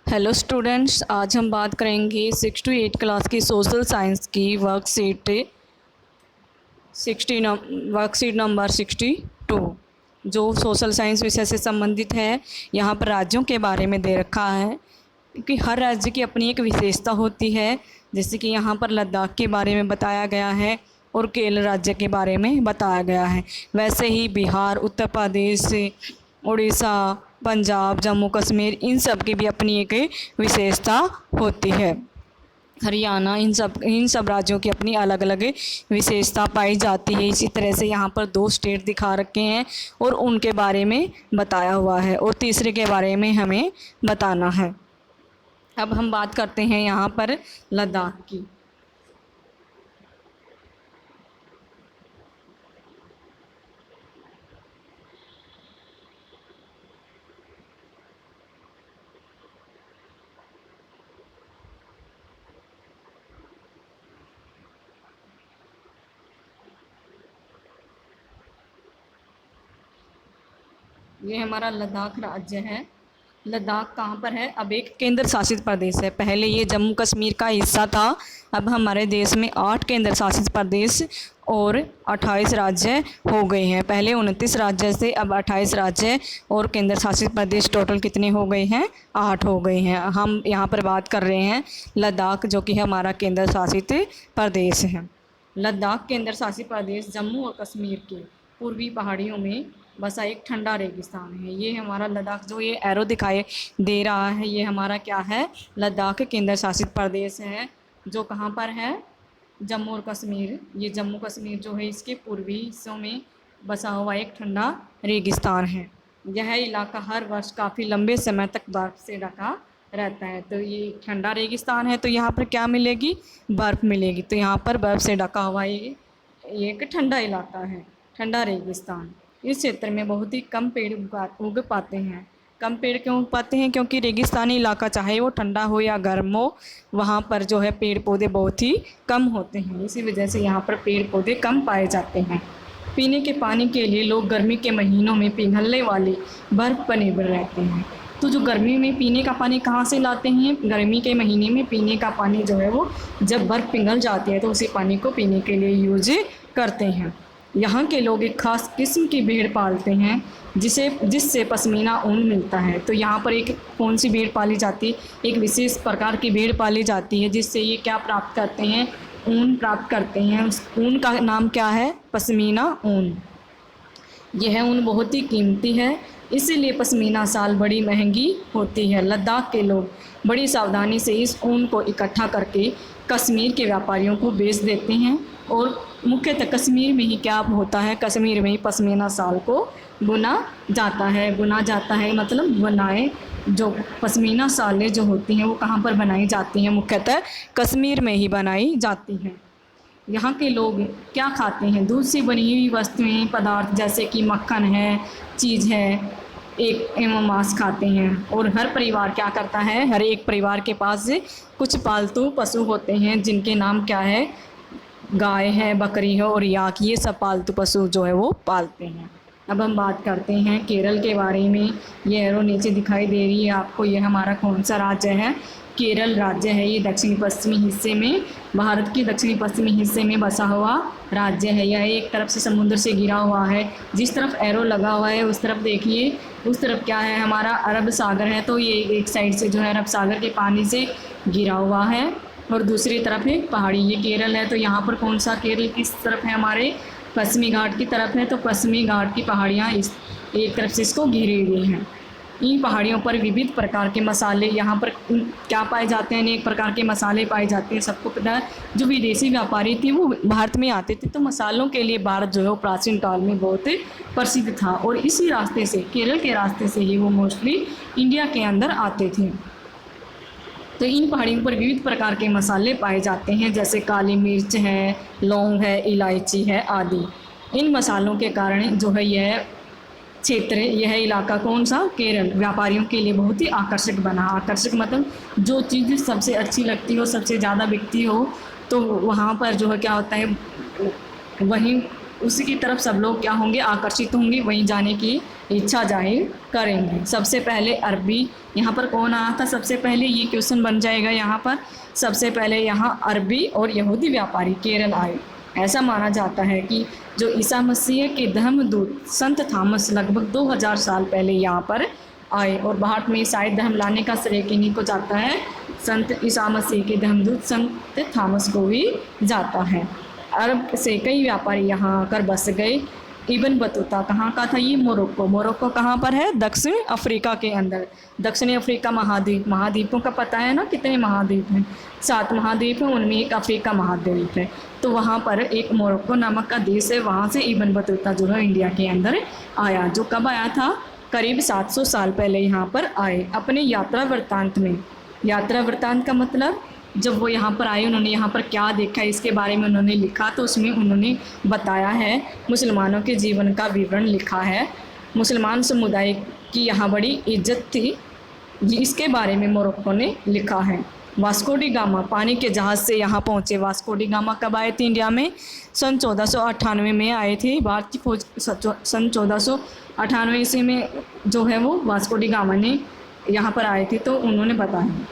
Hello students, आज हम बात करेंगे 6 to 8 क्लास की सोशल साइंस की वर्कशीट नंबर 62 जो सोशल साइंस विषय से संबंधित है। यहाँ पर राज्यों के बारे में दे रखा है क्योंकि हर राज्य की अपनी एक विशेषता होती है। जैसे कि यहाँ पर लद्दाख के बारे में बताया गया है और केरल राज्य के बारे में बताया गया है। वैसे ही बिहार, उत्तर प्रदेश, उड़ीसा, पंजाब, जम्मू कश्मीर, इन सब की भी अपनी एक विशेषता होती है। हरियाणा, इन सब राज्यों की अपनी अलग अलग विशेषता पाई जाती है। इसी तरह से यहाँ पर 2 स्टेट दिखा रखे हैं और उनके बारे में बताया हुआ है और तीसरे के बारे में हमें बताना है। अब हम बात करते हैं यहाँ पर लद्दाख की। ये हमारा लद्दाख राज्य है। लद्दाख कहाँ पर है? अब एक केंद्र शासित प्रदेश है। पहले ये जम्मू कश्मीर का हिस्सा था। अब हमारे देश में 8 केंद्र शासित प्रदेश और 28 राज्य हो गए हैं। पहले 29 राज्य से अब 28 राज्य और केंद्र शासित प्रदेश टोटल कितने हो गए हैं? 8 हो गए हैं। हम यहाँ पर बात कर रहे हैं लद्दाख, जो कि हमारा केंद्र शासित प्रदेश है। लद्दाख केंद्र शासित प्रदेश जम्मू और कश्मीर के पूर्वी पहाड़ियों में बसा एक ठंडा रेगिस्तान है। ये हमारा लद्दाख, जो ये एरो दिखाई दे रहा है, ये हमारा क्या है? लद्दाख केंद्र शासित प्रदेश है, जो कहाँ पर है? जम्मू और कश्मीर। ये जम्मू कश्मीर जो है इसके पूर्वी हिस्सों में बसा हुआ एक ठंडा रेगिस्तान है। यह इलाका हर वर्ष काफ़ी लंबे समय तक बर्फ़ से ढका रहता है। तो ये ठंडा रेगिस्तान है, तो यहाँ पर क्या मिलेगी? बर्फ़ मिलेगी। तो यहाँ पर बर्फ़ से ढका हुआ ये एक ठंडा इलाका है, ठंडा रेगिस्तान। इस क्षेत्र में बहुत ही कम पेड़ उग पाते हैं। कम पेड़ क्यों उग पाते हैं? क्योंकि रेगिस्तानी इलाका, चाहे वो ठंडा हो या गर्म हो, वहाँ पर जो है पेड़ पौधे बहुत ही कम होते हैं। इसी वजह से यहाँ पर पेड़ पौधे कम पाए जाते हैं। पीने के पानी के लिए लोग गर्मी के महीनों में पिघलने वाली बर्फ़ पर निर्भर रहते हैं। तो जो गर्मी में पीने का पानी कहाँ से लाते हैं? गर्मी के महीने में पीने का पानी जो है वो जब बर्फ़ पिघल जाती है तो उसी पानी को पीने के लिए यूज करते हैं। यहाँ के लोग एक ख़ास किस्म की भेड़ पालते हैं जिससे पश्मीना ऊन मिलता है। तो यहाँ पर एक कौन सी भेड़ पाली जाती है? एक विशेष प्रकार की भेड़ पाली जाती है जिससे ये क्या प्राप्त करते हैं? ऊन प्राप्त करते हैं। उस ऊन का नाम क्या है? पश्मीना ऊन। यह ऊन बहुत ही कीमती है, इसीलिए पश्मीना शाल बड़ी महंगी होती है। लद्दाख के लोग बड़ी सावधानी से इस ऊन को इकट्ठा करके कश्मीर के व्यापारियों को बेच देते हैं और मुख्यतः कश्मीर में ही क्या होता है? कश्मीर में ही पश्मीना शाल को बुना जाता है मतलब बुनाए। जो पश्मीना शालें जो होती हैं वो कहाँ पर बनाई जाती हैं? मुख्यतः कश्मीर में ही बनाई जाती हैं। यहाँ के लोग क्या खाते हैं? दूध से बनी हुई वस्तुएं, पदार्थ जैसे कि मक्खन है, चीज़ है, एक एवं मांस खाते हैं। और हर परिवार क्या करता है? हर एक परिवार के पास कुछ पालतू पशु होते हैं जिनके नाम क्या है? गाय है, बकरी है और याक। ये सब पालतू पशु जो है वो पालते हैं। अब हम बात करते हैं केरल के बारे में। ये एरो नीचे दिखाई दे रही है आपको, ये हमारा कौन सा राज्य है? केरल राज्य है। ये दक्षिणी पश्चिमी हिस्से में, भारत के दक्षिणी पश्चिमी हिस्से में बसा हुआ राज्य है। यह एक तरफ से समुद्र से घिरा हुआ है। जिस तरफ एरो लगा हुआ है उस तरफ देखिए, उस तरफ क्या है? हमारा अरब सागर है। तो ये एक साइड से जो है अरब सागर के पानी से घिरा हुआ है और दूसरी तरफ एक पहाड़ी। ये केरल है। तो यहाँ पर कौन सा केरल किस तरफ है? हमारे पश्चिमी घाट की तरफ है। तो पश्चिमी घाट की पहाड़ियाँ इस एक तरफ से इसको घिरी हुई हैं। इन पहाड़ियों पर विविध प्रकार के मसाले, यहाँ पर क्या पाए जाते हैं? अनेक प्रकार के मसाले पाए जाते हैं। सबको पता है, जो विदेशी व्यापारी थे वो भारत में आते थे तो मसालों के लिए भारत जो है वो प्राचीन काल में बहुत प्रसिद्ध था और इसी रास्ते से, केरल के रास्ते से ही वो मोस्टली इंडिया के अंदर आते थे। तो इन पहाड़ियों पर विविध प्रकार के मसाले पाए जाते हैं, जैसे काली मिर्च है, लौंग है, इलायची है आदि। इन मसालों के कारण जो है यह क्षेत्र, यह इलाका कौन सा? केरल, व्यापारियों के लिए बहुत ही आकर्षक बना। आकर्षक मतलब जो चीज़ सबसे अच्छी लगती हो, सबसे ज़्यादा बिकती हो, तो वहाँ पर जो है क्या होता है, वहीं उसी की तरफ सब लोग क्या होंगे, आकर्षित होंगे, वहीं जाने की इच्छा जाहिर करेंगे। सबसे पहले अरबी, यहाँ पर कौन आया था सबसे पहले, ये क्वेश्चन बन जाएगा यहाँ पर। सबसे पहले यहाँ अरबी और यहूदी व्यापारी केरल आए। ऐसा माना जाता है कि जो ईसा मसीह के धर्मदूत संत थॉमस लगभग 2000 साल पहले यहाँ पर आए, और भारत में ईसाई धर्म लाने का श्रेय किन्हीं को जाता है, संत ईसा मसीह के धर्मदूत संत थॉमस को भी जाता है। अरब से कई व्यापारी यहाँ आकर बस गए। इब्न बतूता कहाँ का था, ये मोरक्को। मोरक्को कहाँ पर है, दक्षिण अफ्रीका के अंदर। दक्षिणी अफ्रीका महाद्वीप, महाद्वीपों का पता है ना कितने महाद्वीप हैं, 7 महाद्वीप हैं, उनमें एक अफ्रीका महाद्वीप है। तो वहाँ पर एक मोरक्को नामक का देश है, वहाँ से इब्न बतूता जो है इंडिया के अंदर आया। जो कब आया था, करीब 700 साल पहले यहाँ पर आए। अपने यात्रा वृत्तांत में, यात्रा वृत्तांत का मतलब जब वो यहाँ पर आए उन्होंने यहाँ पर क्या देखा इसके बारे में उन्होंने लिखा, तो उसमें उन्होंने बताया है, मुसलमानों के जीवन का विवरण लिखा है। मुसलमान समुदाय की यहाँ बड़ी इज्जत थी, इसके बारे में मोरक्को ने लिखा है। वास्को डी गामा पानी के जहाज़ से यहाँ पहुँचे। वास्को डी गामा कब आए थे इंडिया में, सन 1498 में आए थे। भारतीय फौज सन 1498 ईस्वी में जो है वो वास्को डी गामा ने यहाँ पर आए थे। तो उन्होंने बताया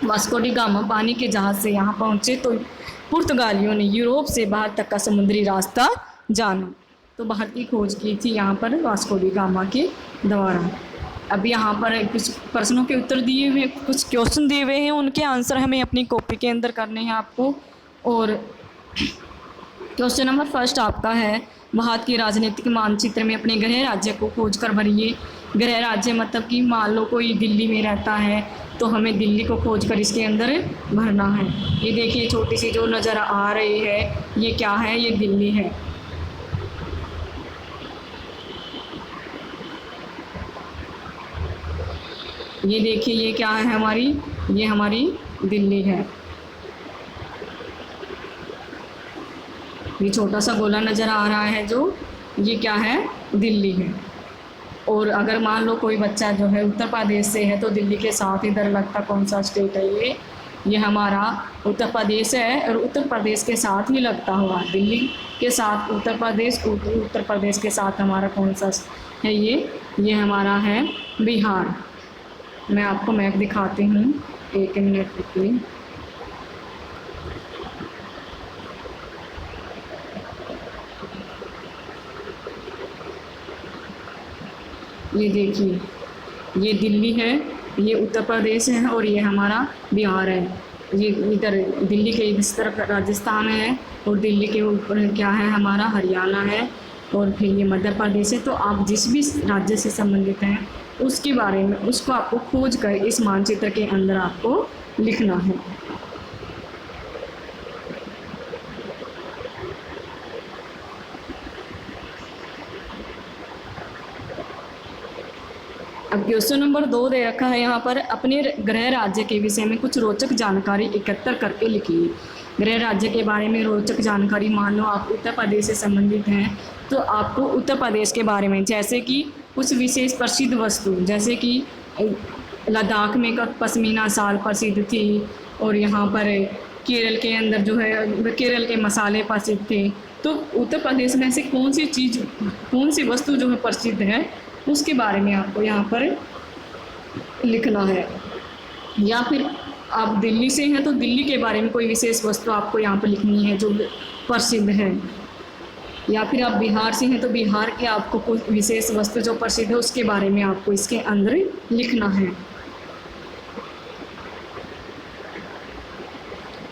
वास्को डी गामा पानी के जहाज़ से यहाँ पहुँचे तो पुर्तगालियों ने यूरोप से बाहर तक का समुद्री रास्ता जाना, तो बाहर की खोज की थी यहाँ पर वास्को डी गामा के द्वारा। अब यहाँ पर कुछ प्रश्नों के उत्तर दिए हुए, कुछ क्वेश्चन दिए हुए हैं, उनके आंसर हमें अपनी कॉपी के अंदर करने हैं आपको। और क्वेश्चन नंबर फर्स्ट आपका है, भारत के राजनीतिक मानचित्र में अपने गृह राज्य को खोज कर भरिए। गृह राज्य मतलब कि मान लो कोई दिल्ली में रहता है तो हमें दिल्ली को खोज कर इसके अंदर भरना है। ये देखिए छोटी सी जो नज़र आ रही है ये क्या है, ये दिल्ली है। ये देखिए ये क्या है हमारी, ये हमारी दिल्ली है। ये छोटा सा गोला नज़र आ रहा है जो, ये क्या है, दिल्ली है। और अगर मान लो कोई बच्चा जो है उत्तर प्रदेश से है तो दिल्ली के साथ इधर लगता कौन सा स्टेट है, ये हमारा उत्तर प्रदेश है। और उत्तर प्रदेश के साथ ही लगता हुआ दिल्ली के साथ उत्तर प्रदेश के साथ हमारा कौन सा है, ये हमारा है बिहार। मैं आपको मैप दिखाती हूँ, 1 मिनट रुकिए। ये देखिए ये दिल्ली है, ये उत्तर प्रदेश है और ये हमारा बिहार है। ये इधर दिल्ली के इस तरफ राजस्थान है और दिल्ली के ऊपर क्या है हमारा हरियाणा है और फिर ये मध्य प्रदेश है। तो आप जिस भी राज्य से संबंधित हैं उसके बारे में उसको आपको खोज कर इस मानचित्र के अंदर आपको लिखना है। अब क्वेश्चन नंबर 2 दे रखा है यहाँ पर, अपने गृह राज्य के विषय में कुछ रोचक जानकारी एकत्र करके लिखिए। गृह राज्य के बारे में रोचक जानकारी, मान लो आप उत्तर प्रदेश से संबंधित हैं तो आपको उत्तर प्रदेश के बारे में, जैसे कि कुछ विशेष प्रसिद्ध वस्तु, जैसे कि लद्दाख में पश्मीना शाल प्रसिद्ध थी और यहाँ पर केरल के अंदर जो है केरल के मसाले प्रसिद्ध थे। तो उत्तर प्रदेश में से कौन सी वस्तु जो है प्रसिद्ध है उसके बारे में आपको यहाँ पर लिखना है। या फिर आप दिल्ली से हैं तो दिल्ली के बारे में कोई विशेष वस्तु आपको यहाँ पर लिखनी है जो प्रसिद्ध है। या फिर आप बिहार से हैं तो बिहार के आपको कोई विशेष वस्तु जो प्रसिद्ध है उसके बारे में आपको इसके अंदर लिखना है।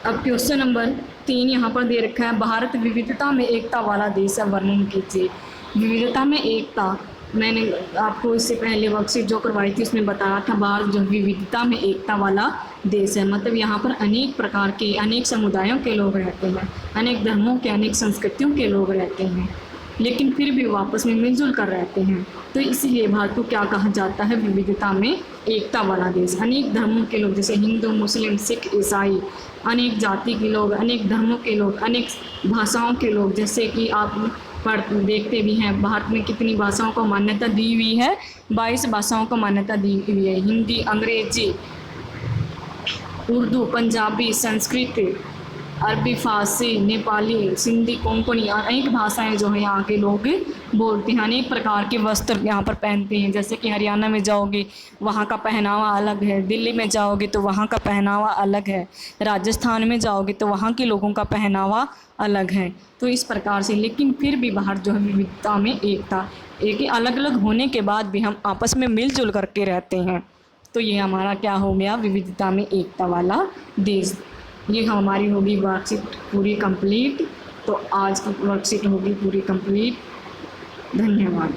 अब क्वेश्चन नंबर 3 यहाँ पर दे रखा है, भारत विविधता में एकता वाला देश है, वर्णन कीजिए। विविधता में एकता, मैंने आपको इससे पहले वर्कशीट जो करवाई थी उसमें बताया था, भारत जो विविधता में एकता वाला देश है, मतलब यहाँ पर अनेक प्रकार के अनेक समुदायों के लोग रहते हैं, अनेक धर्मों के अनेक संस्कृतियों के लोग रहते हैं, लेकिन फिर भी आपस में मिलजुल कर रहते हैं। तो इसीलिए भारत को क्या कहा जाता है, विविधता में एकता वाला देश। अनेक धर्मों के लोग जैसे हिंदू, मुस्लिम, सिख, ईसाई, अनेक जाति के लोग, अनेक धर्मों के लोग, अनेक भाषाओं के लोग, जैसे कि आप देखते भी हैं भारत में कितनी भाषाओं को मान्यता दी हुई है, 22 भाषाओं को मान्यता दी हुई है। हिंदी, अंग्रेजी, उर्दू, पंजाबी, संस्कृत, अरबी, फारसी, नेपाली, सिंधी, कोंकणी अनेक भाषाएं जो है यहाँ के लोग बोलते हैं। अनेक प्रकार के वस्त्र यहाँ पर पहनते हैं। जैसे कि हरियाणा में जाओगे वहाँ का पहनावा अलग है, दिल्ली में जाओगे तो वहाँ का पहनावा अलग है, राजस्थान में जाओगे तो वहाँ के लोगों का पहनावा अलग है। तो इस प्रकार से, लेकिन फिर भी बाहर जो है विविधता में एकता, एक अलग अलग होने के बाद भी हम आपस में मिलजुल करके रहते हैं। तो ये हमारा क्या हो गया, विविधता में एकता वाला देश। ये हमारी होगी वर्कशीट पूरी कंप्लीट। तो आज की वर्कशीट होगी पूरी कंप्लीट। धन्यवाद।